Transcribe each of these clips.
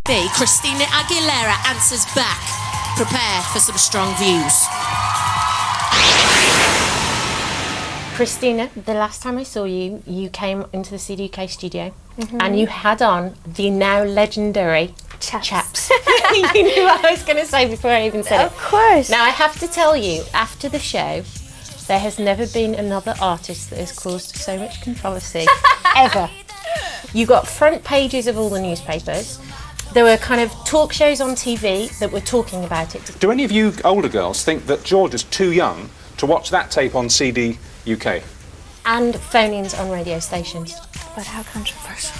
Christina Aguilera answers back. Prepare for some strong views. Christina, the last time I saw you, you came into the CDUK studio and you had on the now legendary chaps. You knew what I was going to say before I even said it. Of course. Now, I have to tell you, after the show, there has never been another artist that has caused so much controversy, ever. You got front pages of all the newspapers. There were kind of talk shows on TV that were talking about it. Do any of you older girls think that George is too young to watch that tape on CD UK? And phone-ins on radio stations. But how controversial.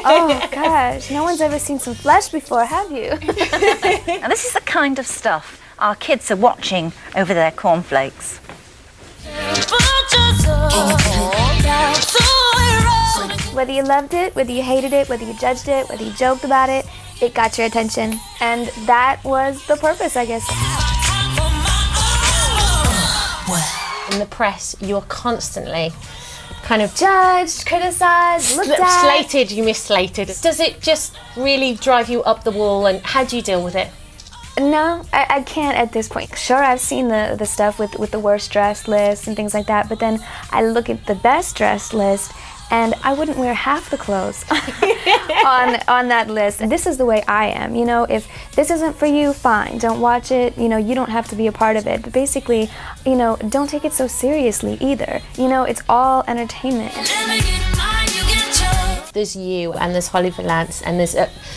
Oh gosh, no one's ever seen some flesh before, have you? Now this is the kind of stuff our kids are watching over their cornflakes. Whether you loved it, whether you hated it, whether you judged it, whether you joked about it, it got your attention. And that was the purpose, I guess. In the press, you're constantly kind of judged, criticized, looked at. Slated, you mislated. Does it just really drive you up the wall, and how do you deal with it? No, I can't at this point. Sure, I've seen the stuff with the worst dressed list and things like that, but then I look at the best dressed list and I wouldn't wear half the clothes on that list. And this is the way I am. You know, if this isn't for you, fine, don't watch it. You know, you don't have to be a part of it. But basically, you know, don't take it so seriously either. You know, it's all entertainment. There's you and there's Holly Valance and there's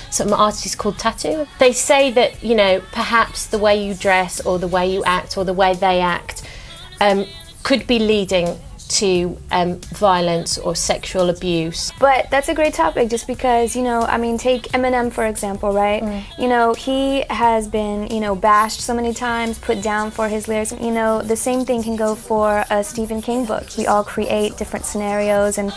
some artists called Tattoo. They say that, you know, perhaps the way you dress or the way you act or the way they act could be leading to violence or sexual abuse. But that's a great topic just because, you know, I mean, take Eminem for example, right? You know, he has been, you know, bashed so many times, put down for his lyrics. You know, the same thing can go for a Stephen King book. We all create different scenarios and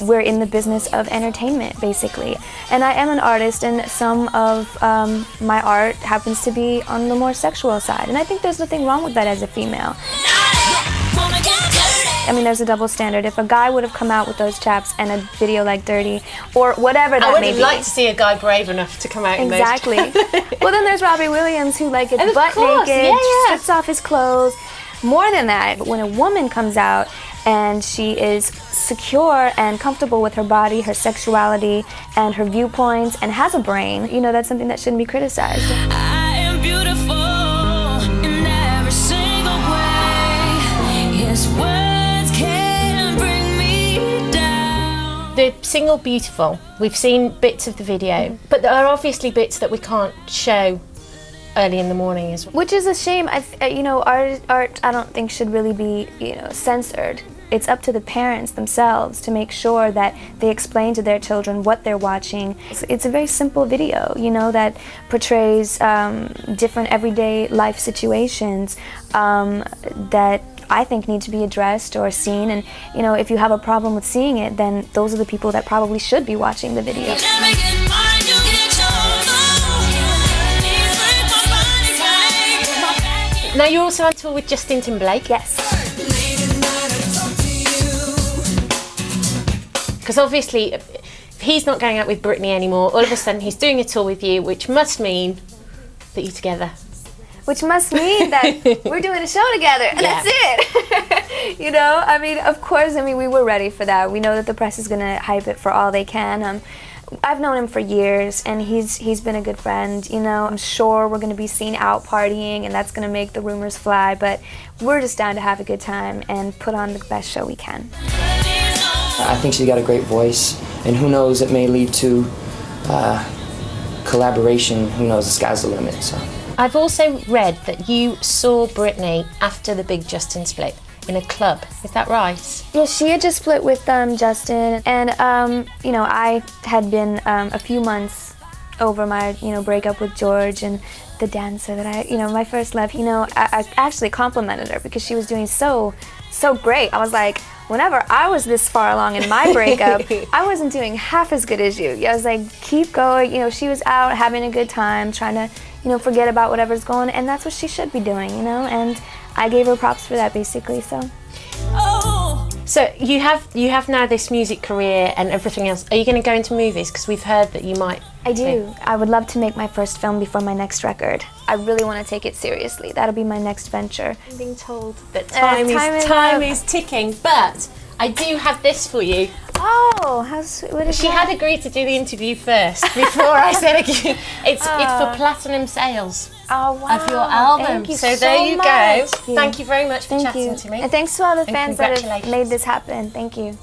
we're in the business of entertainment, basically. And I am an artist, and some of my art happens to be on the more sexual side. And I think there's nothing wrong with that as a female. I mean, there's a double standard. If a guy would have come out with those chaps and a video like Dirrty, or whatever that may be. I would like to see a guy brave enough to come out in those. Exactly. Well, then there's Robbie Williams, who like gets butt naked, strips off his clothes. More than that, when a woman comes out and she is secure and comfortable with her body, her sexuality, and her viewpoints, and has a brain, you know, that's something that shouldn't be criticized. I am beautiful in every single way. His words can bring me down. The single Beautiful, we've seen bits of the video, but there are obviously bits that we can't show early in the morning as well. Which is a shame. You know, art I don't think should really be, you know, censored. It's up to the parents themselves to make sure that they explain to their children what they're watching. It's a very simple video, you know, that portrays different everyday life situations that I think need to be addressed or seen. And, you know, if you have a problem with seeing it, then those are the people that probably should be watching the video. Now you're also on tour with Justin Timberlake. Yes. Because obviously, if he's not going out with Britney anymore, all of a sudden he's doing a tour with you, which must mean that you're together. Which must mean that we're doing a show together, and that's it. You know, I mean, of course, I mean, we were ready for that. We know that the press is going to hype it for all they can. I've known him for years, and he's been a good friend. You know, I'm sure we're going to be seen out partying, and that's going to make the rumors fly. But we're just down to have a good time and put on the best show we can. I think she's got a great voice, and who knows, it may lead to collaboration. Who knows, the sky's the limit. So. I've also read that you saw Britney after the big Justin split in a club. Is that right? Yeah, she had just split with Justin, and you know, I had been a few months over my, you know, breakup with George, and the dancer that you know, my first love. You know, I actually complimented her because she was doing so great. I was like, whenever I was this far along in my breakup, I wasn't doing half as good as you. I was like, keep going. You know, she was out having a good time, trying to, you know, forget about whatever's going, and that's what she should be doing, you know, and I gave her props for that, basically, so. So you have now this music career and everything else. Are you going to go into movies? Because we've heard that you might. I do. I would love to make my first film before my next record. I really want to take it seriously. That'll be my next venture. I'm being told that time is ticking, but I do have this for you. Oh, how sweet. What is She that? had agreed to do the interview first before I said again. It's for platinum sales of your album. Thank you so there you much. go. Thank you very much for chatting to me. And thanks to all the And fans that have congratulations. made this happen. Thank you.